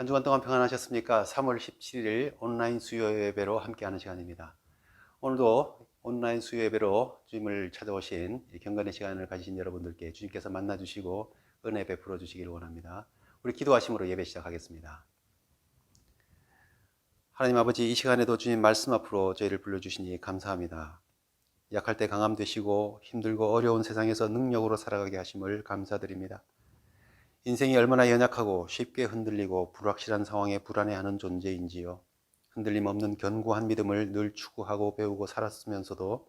한 주간 동안 평안하셨습니까? 3월 17일 온라인 수요 예배로 함께하는 시간입니다. 오늘도 온라인 수요 예배로 주님을 찾아오신 경건의 시간을 가지신 여러분들께 주님께서 만나주시고 은혜 베풀어 주시기를 원합니다. 우리 기도하심으로 예배 시작하겠습니다. 하나님 아버지, 이 시간에도 주님 말씀 앞으로 저희를 불러주시니 감사합니다. 약할 때 강함 되시고 힘들고 어려운 세상에서 능력으로 살아가게 하심을 감사드립니다. 인생이 얼마나 연약하고 쉽게 흔들리고 불확실한 상황에 불안해하는 존재인지요. 흔들림 없는 견고한 믿음을 늘 추구하고 배우고 살았으면서도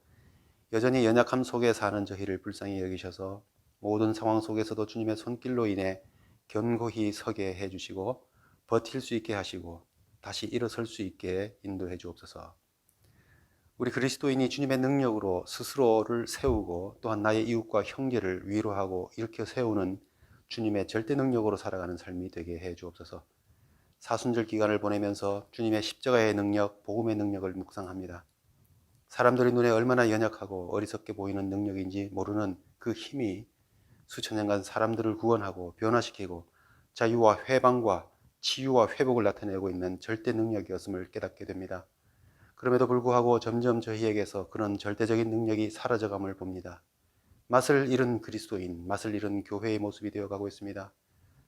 여전히 연약함 속에 사는 저희를 불쌍히 여기셔서 모든 상황 속에서도 주님의 손길로 인해 견고히 서게 해주시고 버틸 수 있게 하시고 다시 일어설 수 있게 인도해 주옵소서. 우리 그리스도인이 주님의 능력으로 스스로를 세우고 또한 나의 이웃과 형제를 위로하고 일으켜 세우는 주님의 절대 능력으로 살아가는 삶이 되게 해 주옵소서. 사순절 기간을 보내면서 주님의 십자가의 능력, 복음의 능력을 묵상합니다. 사람들의 눈에 얼마나 연약하고 어리석게 보이는 능력인지 모르는 그 힘이 수천 년간 사람들을 구원하고 변화시키고 자유와 회방과 치유와 회복을 나타내고 있는 절대 능력이었음을 깨닫게 됩니다. 그럼에도 불구하고 점점 저희에게서 그런 절대적인 능력이 사라져감을 봅니다. 맛을 잃은 그리스도인, 맛을 잃은 교회의 모습이 되어가고 있습니다.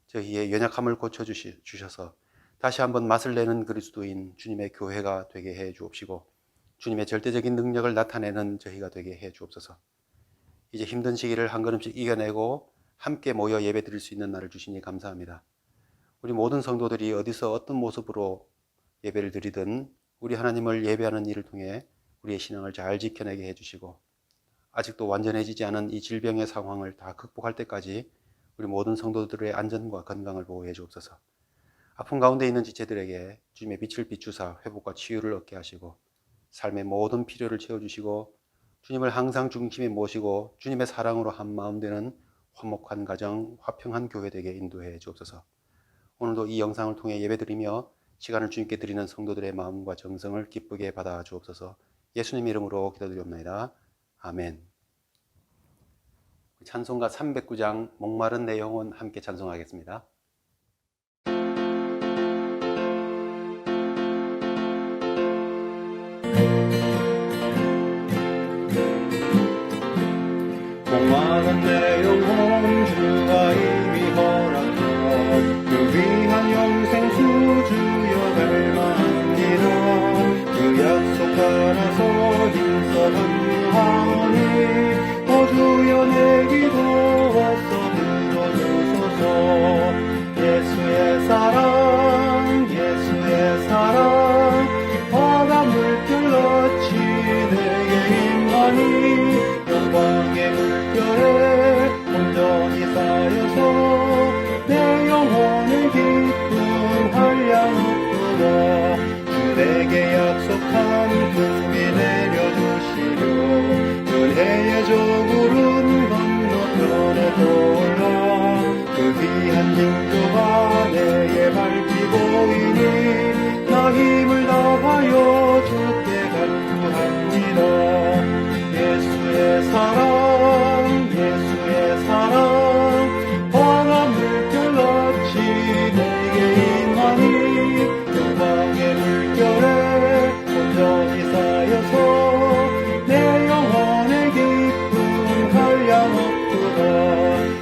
저희의 연약함을 고쳐주셔서 다시 한번 맛을 내는 그리스도인 주님의 교회가 되게 해 주옵시고 주님의 절대적인 능력을 나타내는 저희가 되게 해 주옵소서. 이제 힘든 시기를 한 걸음씩 이겨내고 함께 모여 예배 드릴 수 있는 날을 주시니 감사합니다. 우리 모든 성도들이 어디서 어떤 모습으로 예배를 드리든 우리 하나님을 예배하는 일을 통해 우리의 신앙을 잘 지켜내게 해주시고 아직도 완전해지지 않은 이 질병의 상황을 다 극복할 때까지 우리 모든 성도들의 안전과 건강을 보호해 주옵소서. 아픔 가운데 있는 지체들에게 주님의 빛을 비추사 회복과 치유를 얻게 하시고 삶의 모든 필요를 채워주시고 주님을 항상 중심에 모시고 주님의 사랑으로 한 마음 되는 화목한 가정, 화평한 교회 되게 인도해 주옵소서. 오늘도 이 영상을 통해 예배드리며 시간을 주님께 드리는 성도들의 마음과 정성을 기쁘게 받아 주옵소서. 예수님 이름으로 기도드리옵나이다. 아멘. 찬송가 309장 목마른 내 영혼 함께 찬송하겠습니다. 목마른 내 영혼 주가 이미 허락한 그 위한 영생수 주여 갈망합니다. 그 약속 따라서 힘써 간구하오니 주여 내 기도 왔어 들어주소서. 예수의 사랑 예수의 사랑 바다 물결같이 내게 임하니 영광의 물결에 온전히 쌓여서 내 영혼의 기쁨 한량없도다. 주 내게 약속한 큰 비 내려주시려 은혜의 저 구름 건너편에 떠올라 그 귀한 징조가 내게 밟히고이니 나 힘을 다하여 주께 간구합니다. 예수의 사랑 예수의 사랑 바다 물결같이 내게 임하니 영광의 물결에 온전히 쌓여서 내 영혼의 기쁨 한량없도다.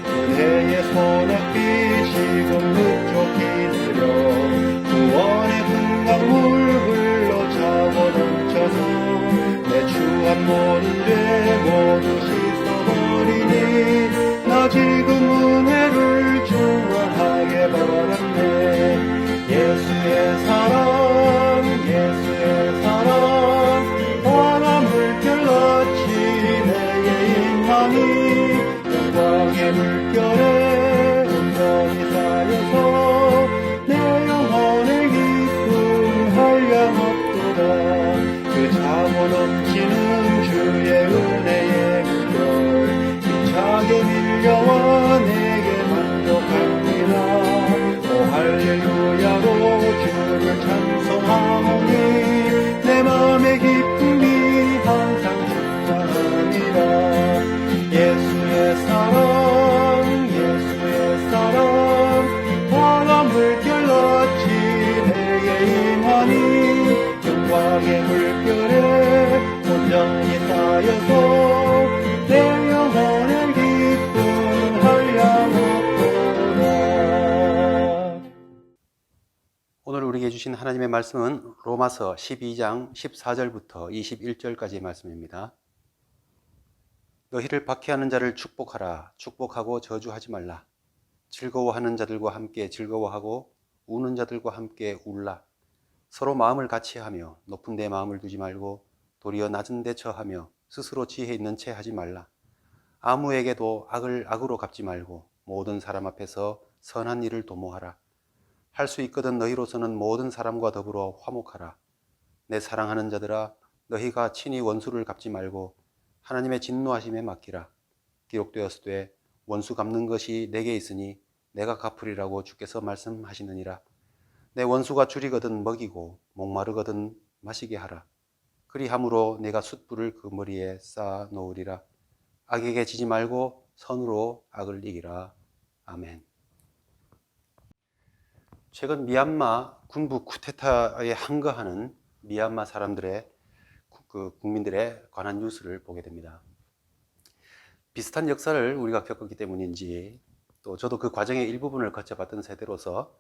은혜의 소낙비 지금 묵적히 내려 구원의 큰 강물 흘러 차고 넘쳐서 내 추한 모든 죄 모두 씻어버리니 나 지금 은혜를 중화하게 바랍네. 예수의 사랑 예수의 사랑 바다 물결같이 내게 임하니 영광의 물결에 온전히 쌓여서 내 영혼의 기쁨 한량없도다. 그 차고 넘치는 주의 은혜의 물결 힘차게 밀려와 내게 만족합니다. 오 할렐루야로 주를 찬송하오니 내 맘의 기쁨이 항상 충만합니다. 예수 주신 하나님의 말씀은 로마서 12장 14절부터 21절까지의 말씀입니다. 너희를 박해하는 자를 축복하라. 축복하고 저주하지 말라. 즐거워하는 자들과 함께 즐거워하고 우는 자들과 함께 울라. 서로 마음을 같이 하며 높은 데 마음을 두지 말고 도리어 낮은 데 처하며 스스로 지혜 있는 채 하지 말라. 아무에게도 악을 악으로 갚지 말고 모든 사람 앞에서 선한 일을 도모하라. 할 수 있거든 너희로서는 모든 사람과 더불어 화목하라. 내 사랑하는 자들아, 너희가 친히 원수를 갚지 말고 하나님의 진노하심에 맡기라. 기록되었으되 원수 갚는 것이 내게 있으니 내가 갚으리라고 주께서 말씀하시느니라. 내 원수가 줄이거든 먹이고 목마르거든 마시게 하라. 그리함으로 내가 숯불을 그 머리에 쌓아 놓으리라. 악에게 지지 말고 선으로 악을 이기라. 아멘. 최근 미얀마 군부 쿠데타에 항거하는 미얀마 사람들의 국민들에 관한 뉴스를 보게 됩니다. 비슷한 역사를 우리가 겪었기 때문인지 또 저도 그 과정의 일부분을 거쳐봤던 세대로서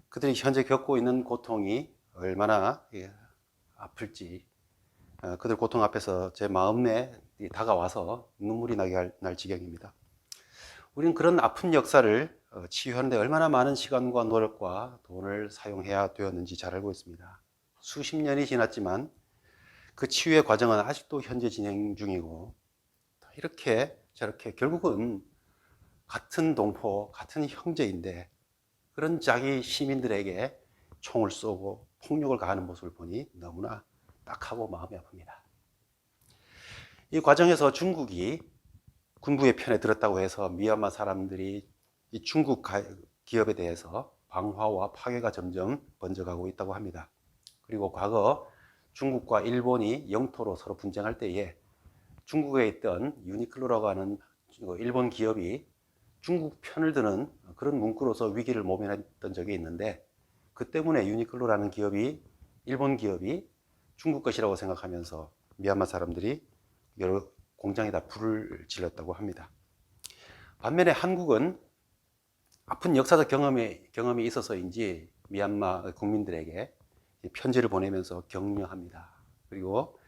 그들이 현재 겪고 있는 고통이 얼마나 아플지 그들 고통 앞에서 제 마음에 다가와서 눈물이 나게 날 지경입니다. 우리는 그런 아픈 역사를 치유하는데 얼마나 많은 시간과 노력과 돈을 사용해야 되었는지 잘 알고 있습니다. 수십 년이 지났지만 그 치유의 과정은 아직도 현재 진행 중이고 이렇게 저렇게 결국은 같은 동포, 같은 형제인데 그런 자기 시민들에게 총을 쏘고 폭력을 가하는 모습을 보니 너무나 딱하고 마음이 아픕니다. 이 과정에서 중국이 군부의 편에 들었다고 해서 미얀마 사람들이 이 중국 기업에 대해서 방화와 파괴가 점점 번져가고 있다고 합니다. 그리고 과거 중국과 일본이 영토로 서로 분쟁할 때에 중국에 있던 유니클로라고 하는 일본 기업이 중국 편을 드는 그런 문구로서 위기를 모면했던 적이 있는데 그 때문에 유니클로라는 기업이 일본 기업이 중국 것이라고 생각하면서 미얀마 사람들이 여러 공장에다 불을 질렀다고 합니다. 반면에 한국은 아픈 역사적 경험이 있어서인지 미얀마 국민들에게 편지를 보내면서 격려합니다. 그리고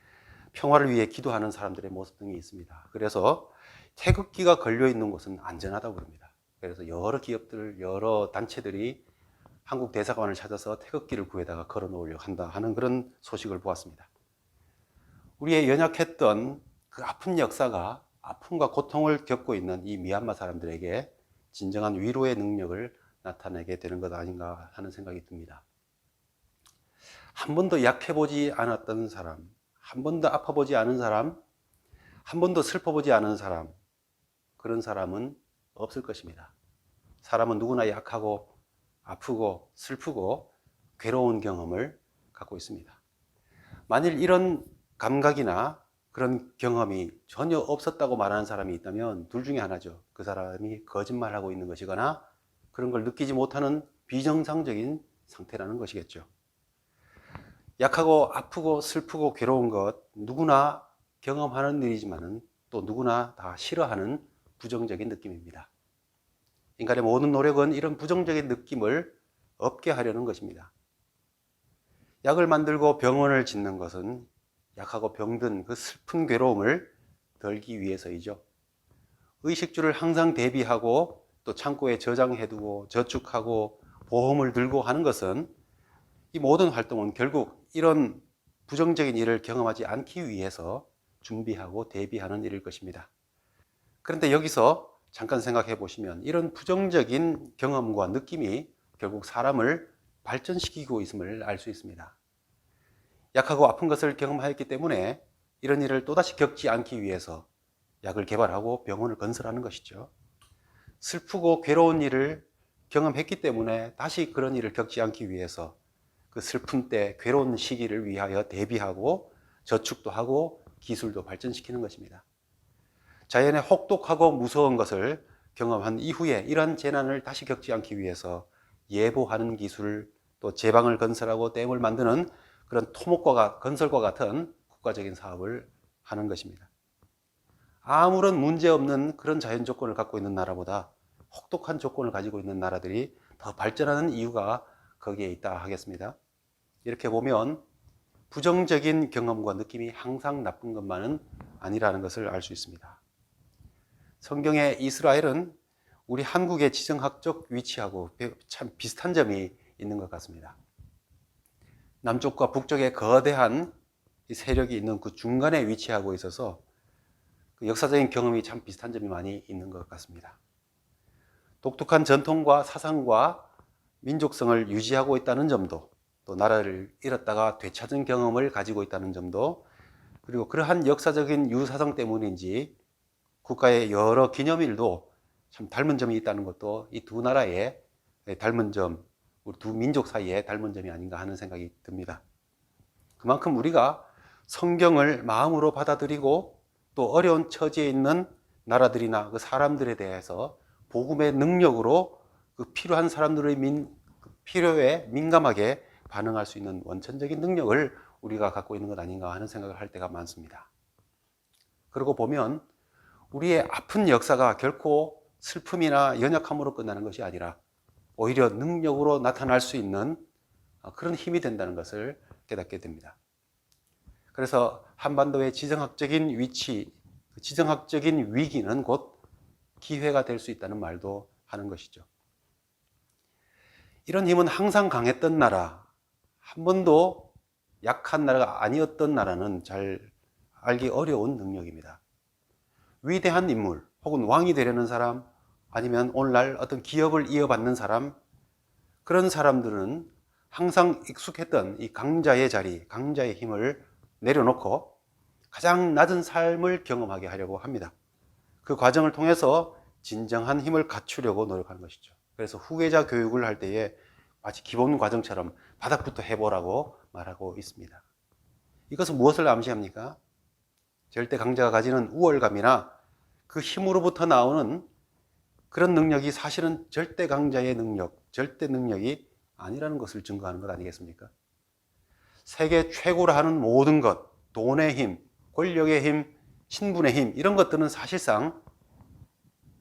평화를 위해 기도하는 사람들의 모습 등이 있습니다. 그래서 태극기가 걸려 있는 곳은 안전하다고 그럽니다. 그래서 여러 기업들, 여러 단체들이 한국 대사관을 찾아서 태극기를 구해다가 걸어 놓으려고 한다 하는 그런 소식을 보았습니다. 우리의 연약했던 그 아픈 역사가 아픔과 고통을 겪고 있는 이 미얀마 사람들에게 진정한 위로의 능력을 나타내게 되는 것 아닌가 하는 생각이 듭니다. 한 번도 약해보지 않았던 사람, 한 번도 아파보지 않은 사람, 한 번도 슬퍼보지 않은 사람, 그런 사람은 없을 것입니다. 사람은 누구나 약하고 아프고 슬프고 괴로운 경험을 갖고 있습니다. 만일 이런 감각이나 그런 경험이 전혀 없었다고 말하는 사람이 있다면 둘 중에 하나죠. 그 사람이 거짓말하고 있는 것이거나 그런 걸 느끼지 못하는 비정상적인 상태라는 것이겠죠. 약하고 아프고 슬프고 괴로운 것 누구나 경험하는 일이지만 또 누구나 다 싫어하는 부정적인 느낌입니다. 인간의 모든 노력은 이런 부정적인 느낌을 없게 하려는 것입니다. 약을 만들고 병원을 짓는 것은 약하고 병든 그 슬픈 괴로움을 덜기 위해서이죠. 의식주를 항상 대비하고 또 창고에 저장해두고 저축하고 보험을 들고 하는 것은 이 모든 활동은 결국 이런 부정적인 일을 경험하지 않기 위해서 준비하고 대비하는 일일 것입니다. 그런데 여기서 잠깐 생각해 보시면 이런 부정적인 경험과 느낌이 결국 사람을 발전시키고 있음을 알 수 있습니다. 약하고 아픈 것을 경험하였기 때문에 이런 일을 또다시 겪지 않기 위해서 약을 개발하고 병원을 건설하는 것이죠. 슬프고 괴로운 일을 경험했기 때문에 다시 그런 일을 겪지 않기 위해서 그 슬픈 때 괴로운 시기를 위하여 대비하고 저축도 하고 기술도 발전시키는 것입니다. 자연의 혹독하고 무서운 것을 경험한 이후에 이러한 재난을 다시 겪지 않기 위해서 예보하는 기술, 또 제방을 건설하고 댐을 만드는 그런 토목과 건설과 같은 국가적인 사업을 하는 것입니다. 아무런 문제 없는 그런 자연 조건을 갖고 있는 나라보다 혹독한 조건을 가지고 있는 나라들이 더 발전하는 이유가 거기에 있다 하겠습니다. 이렇게 보면 부정적인 경험과 느낌이 항상 나쁜 것만은 아니라는 것을 알 수 있습니다. 성경의 이스라엘은 우리 한국의 지정학적 위치하고 참 비슷한 점이 있는 것 같습니다. 남쪽과 북쪽에 거대한 세력이 있는 그 중간에 위치하고 있어서 그 역사적인 경험이 참 비슷한 점이 많이 있는 것 같습니다. 독특한 전통과 사상과 민족성을 유지하고 있다는 점도, 또 나라를 잃었다가 되찾은 경험을 가지고 있다는 점도, 그리고 그러한 역사적인 유사성 때문인지 국가의 여러 기념일도 참 닮은 점이 있다는 것도 이 두 나라의 닮은 점, 우리 두 민족 사이의 닮은 점이 아닌가 하는 생각이 듭니다. 그만큼 우리가 성경을 마음으로 받아들이고 또 어려운 처지에 있는 나라들이나 그 사람들에 대해서 복음의 능력으로 그 필요한 사람들의 필요에 민감하게 반응할 수 있는 원천적인 능력을 우리가 갖고 있는 것 아닌가 하는 생각을 할 때가 많습니다. 그러고 보면 우리의 아픈 역사가 결코 슬픔이나 연약함으로 끝나는 것이 아니라 오히려 능력으로 나타날 수 있는 그런 힘이 된다는 것을 깨닫게 됩니다. 그래서 한반도의 지정학적인 위치, 지정학적인 위기는 곧 기회가 될 수 있다는 말도 하는 것이죠. 이런 힘은 항상 강했던 나라, 한 번도 약한 나라가 아니었던 나라는 잘 알기 어려운 능력입니다. 위대한 인물, 혹은 왕이 되려는 사람, 아니면 오늘날 어떤 기업을 이어받는 사람, 그런 사람들은 항상 익숙했던 이 강자의 자리, 강자의 힘을 내려놓고 가장 낮은 삶을 경험하게 하려고 합니다. 그 과정을 통해서 진정한 힘을 갖추려고 노력하는 것이죠. 그래서 후계자 교육을 할 때에 마치 기본 과정처럼 바닥부터 해보라고 말하고 있습니다. 이것은 무엇을 암시합니까? 절대 강자가 가지는 우월감이나 그 힘으로부터 나오는 그런 능력이 사실은 절대 강자의 능력, 절대 능력이 아니라는 것을 증거하는 것 아니겠습니까? 세계 최고라 하는 모든 것, 돈의 힘, 권력의 힘, 신분의 힘, 이런 것들은 사실상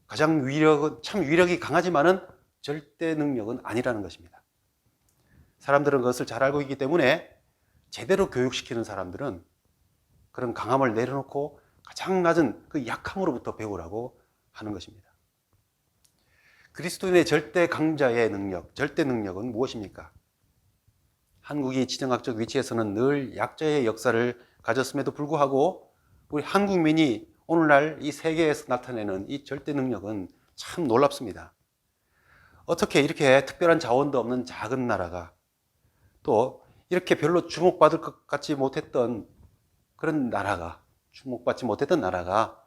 가장 참 위력이 강하지만은 절대 능력은 아니라는 것입니다. 사람들은 그것을 잘 알고 있기 때문에 제대로 교육시키는 사람들은 그런 강함을 내려놓고 가장 낮은 그 약함으로부터 배우라고 하는 것입니다. 그리스도인의 절대 강자의 능력, 절대 능력은 무엇입니까? 한국이 지정학적 위치에서는 늘 약자의 역사를 가졌음에도 불구하고 우리 한국민이 오늘날 이 세계에서 나타내는 이 절대 능력은 참 놀랍습니다. 어떻게 이렇게 특별한 자원도 없는 작은 나라가 또 이렇게 별로 주목받을 것 같지 못했던 그런 나라가, 주목받지 못했던 나라가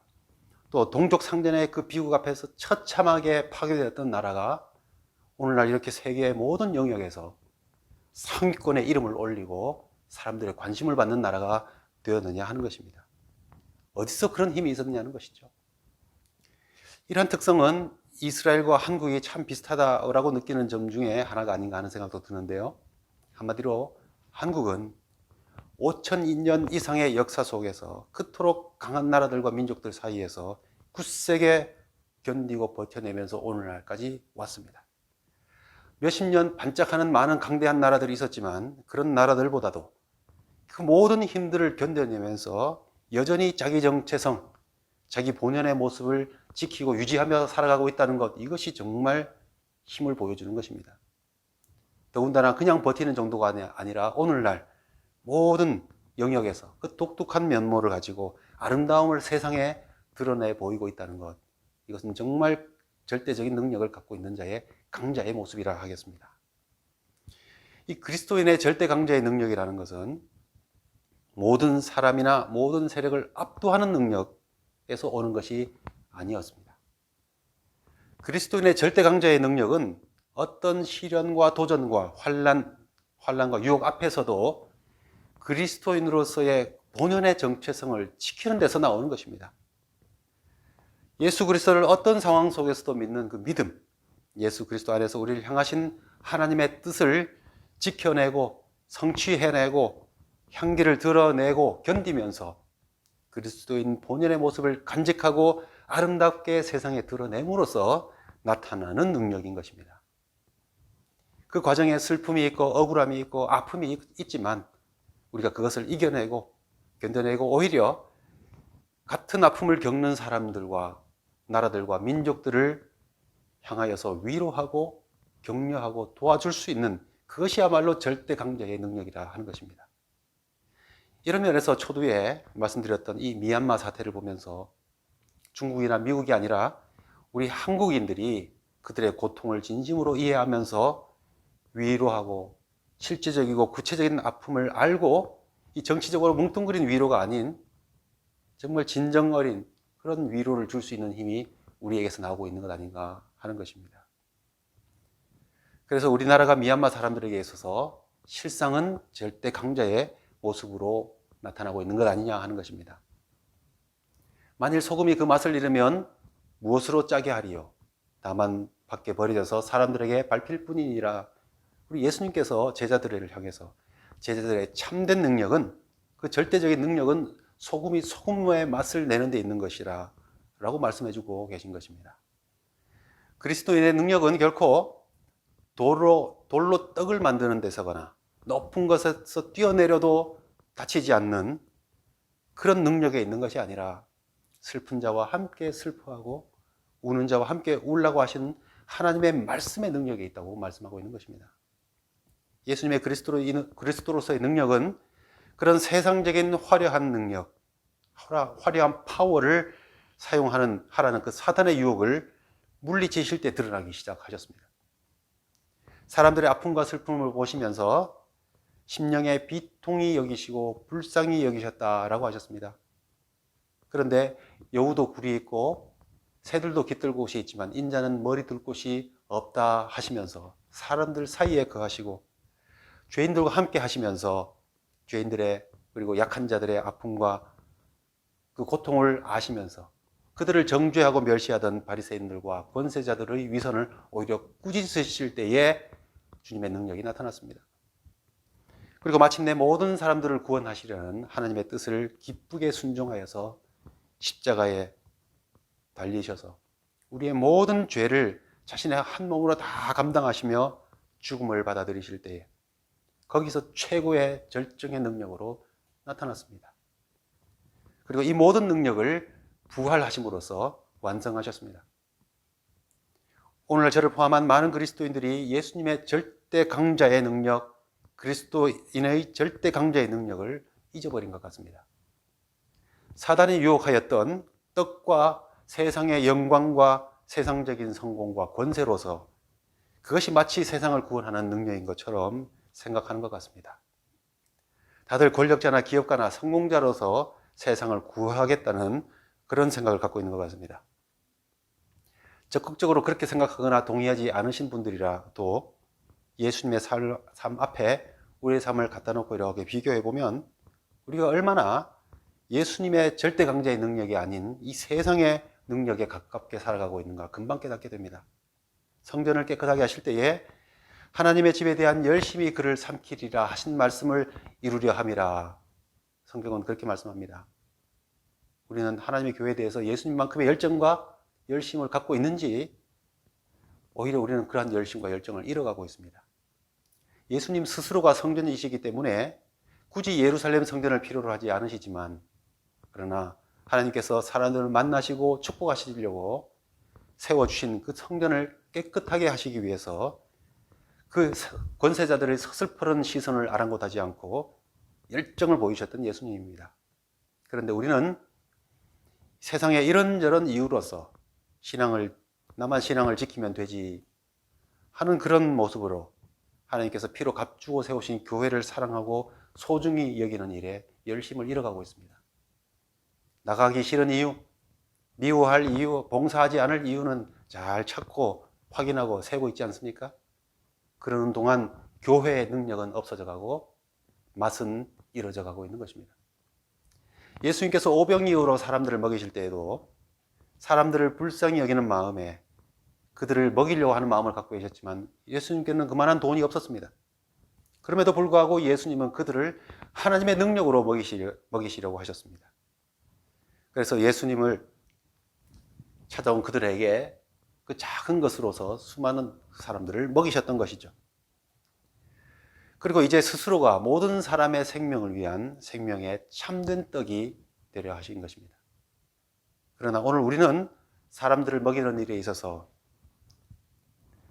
또 동족 상전의 그 비극 앞에서 처참하게 파괴되었던 나라가 오늘날 이렇게 세계의 모든 영역에서 상위권에 이름을 올리고 사람들의 관심을 받는 나라가 되었느냐 하는 것입니다. 어디서 그런 힘이 있었느냐는 것이죠. 이러한 특성은 이스라엘과 한국이 참 비슷하다고 느끼는 점 중에 하나가 아닌가 하는 생각도 드는데요. 한마디로 한국은 5,000년 이상의 역사 속에서 그토록 강한 나라들과 민족들 사이에서 굳세게 견디고 버텨내면서 오늘날까지 왔습니다. 몇십 년 반짝하는 많은 강대한 나라들이 있었지만 그런 나라들보다도 그 모든 힘들을 견뎌내면서 여전히 자기 정체성, 자기 본연의 모습을 지키고 유지하며 살아가고 있다는 것, 이것이 정말 힘을 보여주는 것입니다. 더군다나 그냥 버티는 정도가 아니라 오늘날 모든 영역에서 그 독특한 면모를 가지고 아름다움을 세상에 드러내 보이고 있다는 것, 이것은 정말 절대적인 능력을 갖고 있는 자의 강자의 모습이라 하겠습니다. 이 그리스도인의 절대 강자의 능력이라는 것은 모든 사람이나 모든 세력을 압도하는 능력에서 오는 것이 아니었습니다. 그리스도인의 절대 강자의 능력은 어떤 시련과 도전과 환난과 유혹 앞에서도 그리스도인으로서의 본연의 정체성을 지키는 데서 나오는 것입니다. 예수 그리스도를 어떤 상황 속에서도 믿는 그 믿음, 예수 그리스도 안에서 우리를 향하신 하나님의 뜻을 지켜내고 성취해내고 향기를 드러내고 견디면서 그리스도인 본연의 모습을 간직하고 아름답게 세상에 드러냄으로써 나타나는 능력인 것입니다. 그 과정에 슬픔이 있고 억울함이 있고 아픔이 있지만 우리가 그것을 이겨내고 견뎌내고 오히려 같은 아픔을 겪는 사람들과 나라들과 민족들을 향하여서 위로하고 격려하고 도와줄 수 있는 그것이야말로 절대 강자의 능력이라 하는 것입니다. 이런 면에서 초두에 말씀드렸던 이 미얀마 사태를 보면서 중국이나 미국이 아니라 우리 한국인들이 그들의 고통을 진심으로 이해하면서 위로하고 실제적이고 구체적인 아픔을 알고 이 정치적으로 뭉뚱그린 위로가 아닌 정말 진정 어린 그런 위로를 줄 수 있는 힘이 우리에게서 나오고 있는 것 아닌가 하는 것입니다. 그래서 우리나라가 미얀마 사람들에게 있어서 실상은 절대 강자의 모습으로 나타나고 있는 것 아니냐 하는 것입니다. 만일 소금이 그 맛을 잃으면 무엇으로 짜게 하리요? 다만 밖에 버려져서 사람들에게 밟힐 뿐이니라. 우리 예수님께서 제자들을 향해서 제자들의 참된 능력은 그 절대적인 능력은 소금이 소금의 맛을 내는 데 있는 것이라 라고 말씀해 주고 계신 것입니다. 그리스도인의 능력은 결코 돌로 떡을 만드는 데서거나 높은 곳에서 뛰어내려도 다치지 않는 그런 능력에 있는 것이 아니라 슬픈 자와 함께 슬퍼하고 우는 자와 함께 울라고 하신 하나님의 말씀의 능력이 있다고 말씀하고 있는 것입니다. 예수님의 그리스도로서의 능력은 그런 세상적인 화려한 능력, 화려한 파워를 하라는 그 사단의 유혹을 물리치실 때 드러나기 시작하셨습니다. 사람들의 아픔과 슬픔을 보시면서 심령의 비통히 여기시고 불쌍히 여기셨다라고 하셨습니다. 그런데 여우도 굴이 있고 새들도 깃들 곳이 있지만 인자는 머리 둘 곳이 없다 하시면서 사람들 사이에 거하시고 죄인들과 함께 하시면서 죄인들의 그리고 약한 자들의 아픔과 그 고통을 아시면서 그들을 정죄하고 멸시하던 바리새인들과 권세자들의 위선을 오히려 꾸짖으실 때에 주님의 능력이 나타났습니다. 그리고 마침내 모든 사람들을 구원하시려는 하나님의 뜻을 기쁘게 순종하여서 십자가에 달리셔서 우리의 모든 죄를 자신의 한 몸으로 다 감당하시며 죽음을 받아들이실 때에 거기서 최고의 절정의 능력으로 나타났습니다. 그리고 이 모든 능력을 부활하심으로써 완성하셨습니다. 오늘날 저를 포함한 많은 그리스도인들이 예수님의 절대 강자의 능력, 그리스도인의 절대 강자의 능력을 잊어버린 것 같습니다. 사단이 유혹하였던 떡과 세상의 영광과 세상적인 성공과 권세로서 그것이 마치 세상을 구원하는 능력인 것처럼 생각하는 것 같습니다. 다들 권력자나 기업가나 성공자로서 세상을 구하겠다는 그런 생각을 갖고 있는 것 같습니다. 적극적으로 그렇게 생각하거나 동의하지 않으신 분들이라도 예수님의 삶 앞에 우리의 삶을 갖다 놓고 이렇게 비교해 보면 우리가 얼마나 예수님의 절대 강자의 능력이 아닌 이 세상의 능력에 가깝게 살아가고 있는가 금방 깨닫게 됩니다. 성전을 깨끗하게 하실 때에 하나님의 집에 대한 열심히 그를 삼키리라 하신 말씀을 이루려 함이라. 성경은 그렇게 말씀합니다. 우리는 하나님의 교회에 대해서 예수님만큼의 열정과 열심을 갖고 있는지 오히려 우리는 그러한 열심과 열정을 잃어가고 있습니다. 예수님 스스로가 성전이시기 때문에 굳이 예루살렘 성전을 필요로 하지 않으시지만 그러나 하나님께서 사람들을 만나시고 축복하시려고 세워주신 그 성전을 깨끗하게 하시기 위해서 그 권세자들의 서슬퍼런 시선을 아랑곳하지 않고 열정을 보이셨던 예수님입니다. 그런데 우리는 세상의 이런저런 이유로서 나만 신앙을 지키면 되지 하는 그런 모습으로 하나님께서 피로 값주고 세우신 교회를 사랑하고 소중히 여기는 일에 열심을 잃어가고 있습니다. 나가기 싫은 이유, 미워할 이유, 봉사하지 않을 이유는 잘 찾고 확인하고 세고 있지 않습니까? 그러는 동안 교회의 능력은 없어져 가고 맛은 이루어져 가고 있는 것입니다. 예수님께서 오병이어로 사람들을 먹이실 때에도 사람들을 불쌍히 여기는 마음에 그들을 먹이려고 하는 마음을 갖고 계셨지만 예수님께는 그만한 돈이 없었습니다. 그럼에도 불구하고 예수님은 그들을 하나님의 능력으로 먹이시려고 하셨습니다. 그래서 예수님을 찾아온 그들에게 그 작은 것으로서 수많은 사람들을 먹이셨던 것이죠. 그리고 이제 스스로가 모든 사람의 생명을 위한 생명의 참된 떡이 되려 하신 것입니다. 그러나 오늘 우리는 사람들을 먹이는 일에 있어서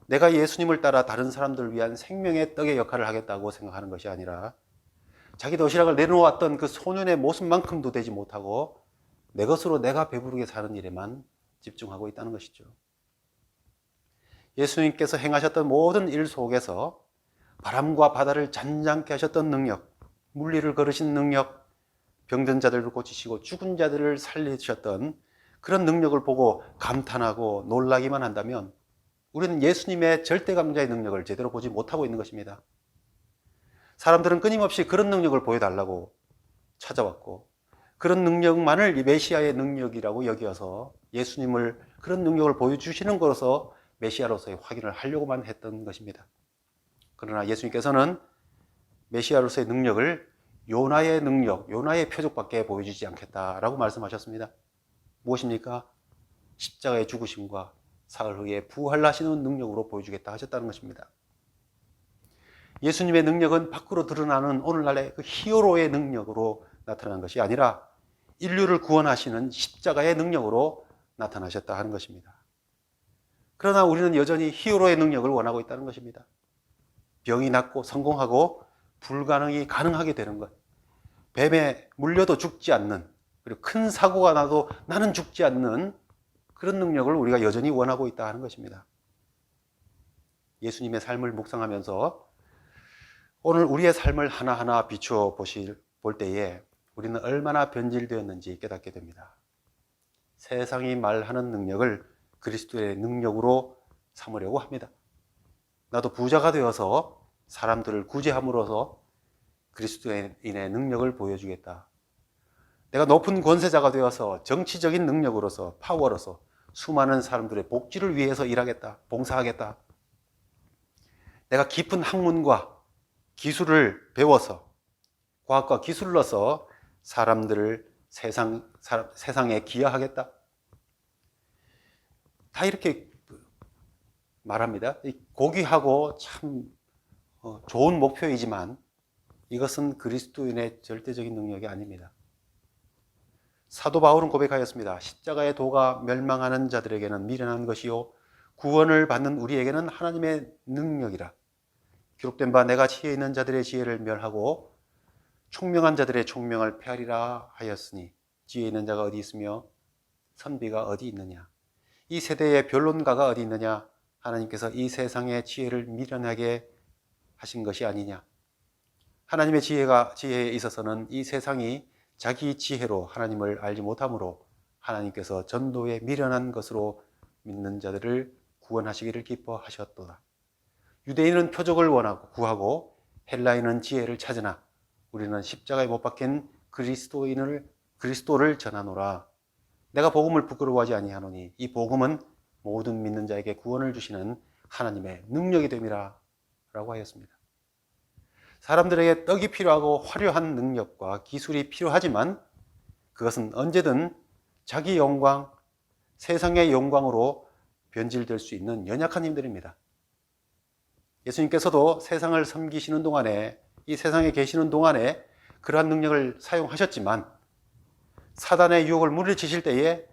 내가 예수님을 따라 다른 사람들을 위한 생명의 떡의 역할을 하겠다고 생각하는 것이 아니라 자기 도시락을 내놓았던 그 소년의 모습만큼도 되지 못하고 내 것으로 내가 배부르게 사는 일에만 집중하고 있다는 것이죠. 예수님께서 행하셨던 모든 일 속에서 바람과 바다를 잔잔케 하셨던 능력, 물리를 걸으신 능력, 병든 자들을 고치시고 죽은 자들을 살리셨던 그런 능력을 보고 감탄하고 놀라기만 한다면 우리는 예수님의 절대강자의 능력을 제대로 보지 못하고 있는 것입니다. 사람들은 끊임없이 그런 능력을 보여달라고 찾아왔고 그런 능력만을 메시아의 능력이라고 여겨서 예수님을 그런 능력을 보여주시는 것으로서 메시아로서의 확인을 하려고만 했던 것입니다. 그러나 예수님께서는 메시아로서의 능력을 요나의 능력, 요나의 표적밖에 보여주지 않겠다라고 말씀하셨습니다. 무엇입니까? 십자가의 죽으심과 사흘 후에 부활하시는 능력으로 보여주겠다 하셨다는 것입니다. 예수님의 능력은 밖으로 드러나는 오늘날의 그 히어로의 능력으로 나타난 것이 아니라 인류를 구원하시는 십자가의 능력으로 나타나셨다 하는 것입니다. 그러나 우리는 여전히 히어로의 능력을 원하고 있다는 것입니다. 병이 낫고 성공하고 불가능이 가능하게 되는 것, 뱀에 물려도 죽지 않는, 그리고 큰 사고가 나도 나는 죽지 않는 그런 능력을 우리가 여전히 원하고 있다 하는 것입니다. 예수님의 삶을 묵상하면서 오늘 우리의 삶을 하나하나 비추어 볼 때에 우리는 얼마나 변질되었는지 깨닫게 됩니다. 세상이 말하는 능력을 그리스도의 능력으로 삼으려고 합니다. 나도 부자가 되어서 사람들을 구제함으로써 그리스도인의 능력을 보여주겠다. 내가 높은 권세자가 되어서 정치적인 능력으로서 파워로서 수많은 사람들의 복지를 위해서 일하겠다. 봉사하겠다. 내가 깊은 학문과 기술을 배워서 과학과 기술로서 사람들을 세상에 기여하겠다. 다 이렇게 말합니다. 고귀하고 참 좋은 목표이지만 이것은 그리스도인의 절대적인 능력이 아닙니다. 사도 바울은 고백하였습니다. 십자가의 도가 멸망하는 자들에게는 미련한 것이요 구원을 받는 우리에게는 하나님의 능력이라. 기록된 바 내가 지혜 있는 자들의 지혜를 멸하고 총명한 자들의 총명을 폐하리라 하였으니 지혜 있는 자가 어디 있으며 선비가 어디 있느냐. 이 세대의 변론가가 어디 있느냐. 하나님께서 이 세상의 지혜를 미련하게 하신 것이 아니냐. 하나님의 지혜에 있어서는 이 세상이 자기 지혜로 하나님을 알지 못하므로 하나님께서 전도에 미련한 것으로 믿는 자들을 구원하시기를 기뻐하셨도다. 유대인은 표적을 원하고 구하고 헬라인은 지혜를 찾으나 우리는 십자가에 못 박힌 그리스도를 전하노라. 내가 복음을 부끄러워하지 아니하노니 이 복음은 모든 믿는 자에게 구원을 주시는 하나님의 능력이 됨이라 라고 하였습니다. 사람들에게 떡이 필요하고 화려한 능력과 기술이 필요하지만 그것은 언제든 자기 영광, 세상의 영광으로 변질될 수 있는 연약한 힘들입니다. 예수님께서도 세상을 섬기시는 동안에, 이 세상에 계시는 동안에 그러한 능력을 사용하셨지만 사단의 유혹을 물리치실 때에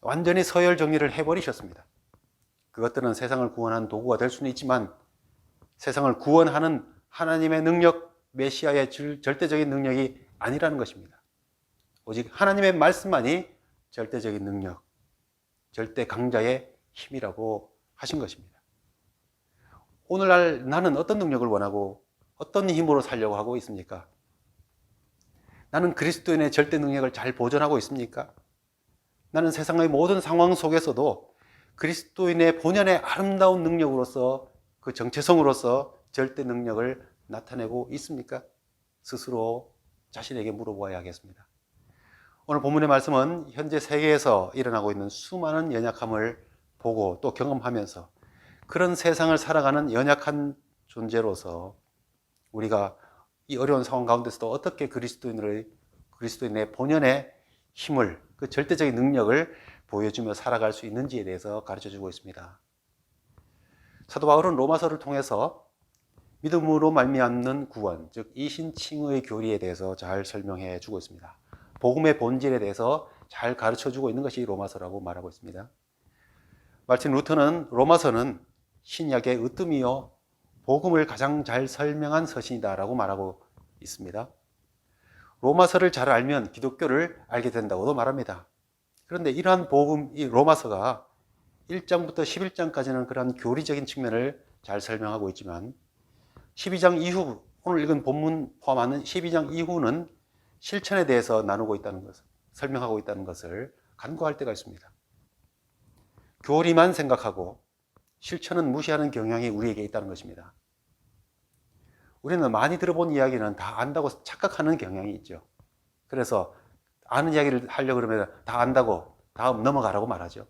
완전히 서열 정리를 해버리셨습니다. 그것들은 세상을 구원하는 도구가 될 수는 있지만 세상을 구원하는 하나님의 능력, 메시아의 절대적인 능력이 아니라는 것입니다. 오직 하나님의 말씀만이 절대적인 능력, 절대 강자의 힘이라고 하신 것입니다. 오늘날 나는 어떤 능력을 원하고 어떤 힘으로 살려고 하고 있습니까? 나는 그리스도인의 절대 능력을 잘 보존하고 있습니까? 나는 세상의 모든 상황 속에서도 그리스도인의 본연의 아름다운 능력으로서 그 정체성으로서 절대 능력을 나타내고 있습니까? 스스로 자신에게 물어보아야 하겠습니다. 오늘 본문의 말씀은 현재 세계에서 일어나고 있는 수많은 연약함을 보고 또 경험하면서 그런 세상을 살아가는 연약한 존재로서 우리가 이 어려운 상황 가운데서도 어떻게 그리스도인의 본연의 힘을, 그 절대적인 능력을 보여주며 살아갈 수 있는지에 대해서 가르쳐주고 있습니다. 사도 바울은 로마서를 통해서 믿음으로 말미암는 구원, 즉 이신칭의 교리에 대해서 잘 설명해 주고 있습니다. 복음의 본질에 대해서 잘 가르쳐 주고 있는 것이 로마서라고 말하고 있습니다. 마틴 루터는 로마서는 신약의 으뜸이요 복음을 가장 잘 설명한 서신이다라고 말하고 있습니다. 로마서를 잘 알면 기독교를 알게 된다고도 말합니다. 그런데 이러한 복음, 이 로마서가 1장부터 11장까지는 그러한 교리적인 측면을 잘 설명하고 있지만 12장 이후, 오늘 읽은 본문 포함하는 12장 이후는 실천에 대해서 나누고 있다는 것을, 설명하고 있다는 것을 간과할 때가 있습니다. 교리만 생각하고 실천은 무시하는 경향이 우리에게 있다는 것입니다. 우리는 많이 들어본 이야기는 다 안다고 착각하는 경향이 있죠. 그래서 아는 이야기를 하려고 그러면 다 안다고 다음 넘어가라고 말하죠.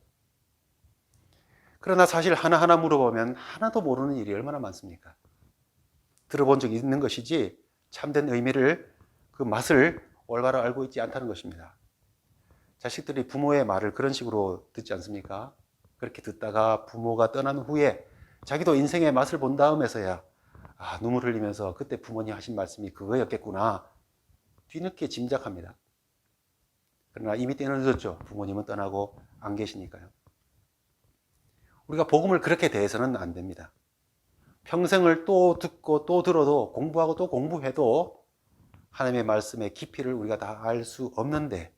그러나 사실 하나하나 물어보면 하나도 모르는 일이 얼마나 많습니까? 들어본 적이 있는 것이지 참된 의미를, 그 맛을 올바로 알고 있지 않다는 것입니다. 자식들이 부모의 말을 그런 식으로 듣지 않습니까? 그렇게 듣다가 부모가 떠난 후에 자기도 인생의 맛을 본 다음에서야 눈물 흘리면서 그때 부모님 하신 말씀이 그거였겠구나 뒤늦게 짐작합니다. 그러나 이미 때는 늦었죠. 부모님은 떠나고 안 계시니까요. 우리가 복음을 그렇게 대해서는 안 됩니다. 평생을 또 듣고 또 들어도 공부하고 또 공부해도 하나님의 말씀의 깊이를 우리가 다 알 수 없는데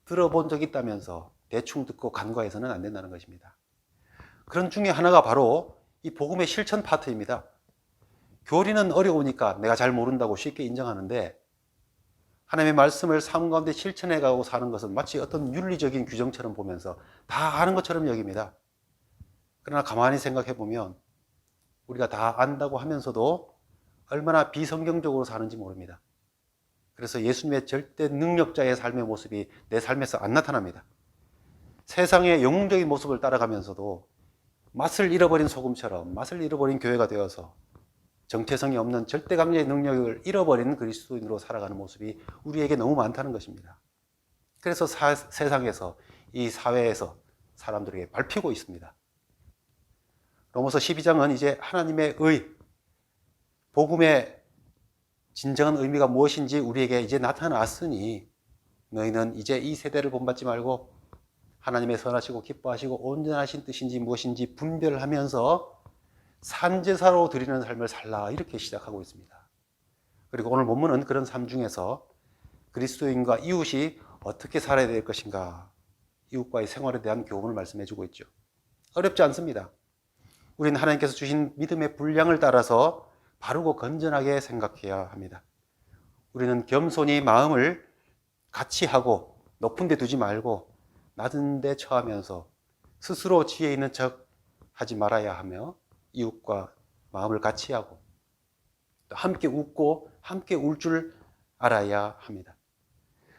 들어본 적 있다면서 대충 듣고 간과해서는 안 된다는 것입니다. 그런 중에 하나가 바로 이 복음의 실천 파트입니다. 교리는 어려우니까 내가 잘 모른다고 쉽게 인정하는데 하나님의 말씀을 삶 가운데 실천해가고 사는 것은 마치 어떤 윤리적인 규정처럼 보면서 다 아는 것처럼 여깁니다. 그러나 가만히 생각해 보면 우리가 다 안다고 하면서도 얼마나 비성경적으로 사는지 모릅니다. 그래서 예수님의 절대 능력자의 삶의 모습이 내 삶에서 안 나타납니다. 세상의 영웅적인 모습을 따라가면서도 맛을 잃어버린 소금처럼 맛을 잃어버린 교회가 되어서 정체성이 없는 절대 강자의 능력을 잃어버린 그리스도인으로 살아가는 모습이 우리에게 너무 많다는 것입니다. 그래서 세상에서, 이 사회에서 사람들에게 밟히고 있습니다. 로마서 12장은 이제 하나님의 의, 복음의 진정한 의미가 무엇인지 우리에게 이제 나타났으니 너희는 이제 이 세대를 본받지 말고 하나님의 선하시고 기뻐하시고 온전하신 뜻인지 무엇인지 분별하면서 산제사로 드리는 삶을 살라, 이렇게 시작하고 있습니다. 그리고 오늘 본문은 그런 삶 중에서 그리스도인과 이웃이 어떻게 살아야 될 것인가, 이웃과의 생활에 대한 교훈을 말씀해 주고 있죠. 어렵지 않습니다. 우리는 하나님께서 주신 믿음의 분량을 따라서 바르고 건전하게 생각해야 합니다. 우리는 겸손히 마음을 같이 하고 높은 데 두지 말고 낮은 데 처하면서 스스로 지혜 있는 척 하지 말아야 하며 이웃과 마음을 같이 하고 또 함께 웃고 함께 울 줄 알아야 합니다.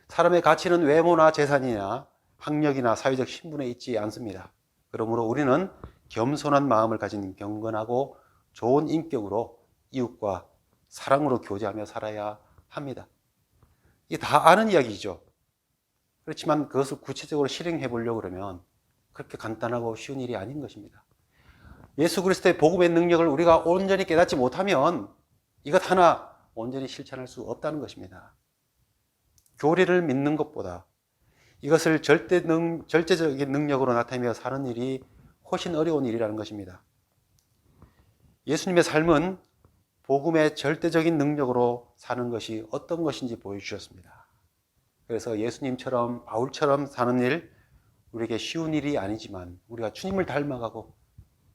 사람의 가치는 외모나 재산이나 학력이나 사회적 신분에 있지 않습니다. 그러므로 우리는 겸손한 마음을 가진 경건하고 좋은 인격으로 이웃과 사랑으로 교제하며 살아야 합니다. 이게 다 아는 이야기죠. 그렇지만 그것을 구체적으로 실행해 보려고 그러면 그렇게 간단하고 쉬운 일이 아닌 것입니다. 예수 그리스도의 복음의 능력을 우리가 온전히 깨닫지 못하면 이것 하나 온전히 실천할 수 없다는 것입니다. 교리를 믿는 것보다 이것을 절대적인 능력으로 나타내며 사는 일이 훨씬 어려운 일이라는 것입니다. 예수님의 삶은 복음의 절대적인 능력으로 사는 것이 어떤 것인지 보여주셨습니다. 그래서 예수님처럼 바울처럼 사는 일, 우리에게 쉬운 일이 아니지만 우리가 주님을 닮아가고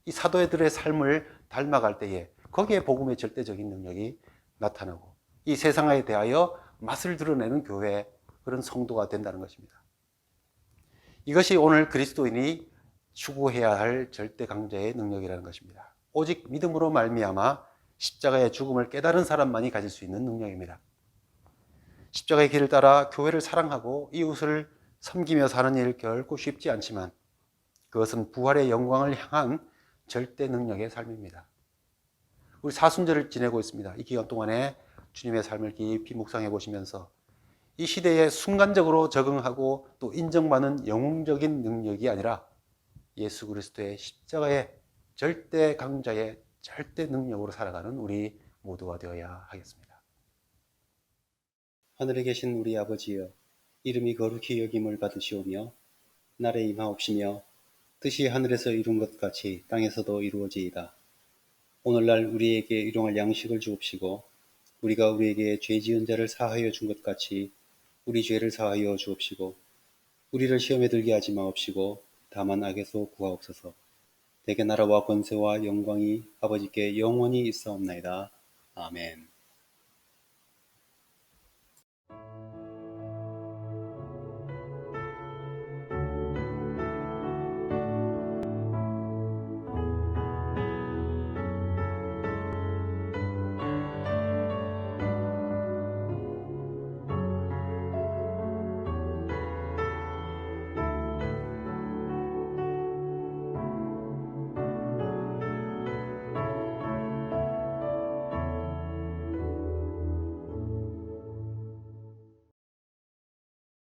이 사도들의 삶을 닮아갈 때에 거기에 복음의 절대적인 능력이 나타나고 이 세상에 대하여 맛을 드러내는 교회, 그런 성도가 된다는 것입니다. 이것이 오늘 그리스도인이 추구해야 할 절대 강자의 능력이라는 것입니다. 오직 믿음으로 말미암아 십자가의 죽음을 깨달은 사람만이 가질 수 있는 능력입니다. 십자가의 길을 따라 교회를 사랑하고 이웃을 섬기며 사는 일 결코 쉽지 않지만 그것은 부활의 영광을 향한 절대 능력의 삶입니다. 우리 사순절을 지내고 있습니다. 이 기간 동안에 주님의 삶을 깊이 묵상해 보시면서 이 시대에 순간적으로 적응하고 또 인정받는 영웅적인 능력이 아니라 예수 그리스도의 십자가의 절대 강자의 절대 능력으로 살아가는 우리 모두가 되어야 하겠습니다. 하늘에 계신 우리 아버지여, 이름이 거룩히 여김을 받으시오며 나라에 임하옵시며 뜻이 하늘에서 이룬 것 같이 땅에서도 이루어지이다. 오늘날 우리에게 일용할 양식을 주옵시고 우리가 우리에게 죄 지은 자를 사하여 준 것 같이 우리 죄를 사하여 주옵시고 우리를 시험에 들게 하지 마옵시고 다만 악에서 구하옵소서. 대개 나라와 권세와 영광이 아버지께 영원히 있사옵나이다. 아멘.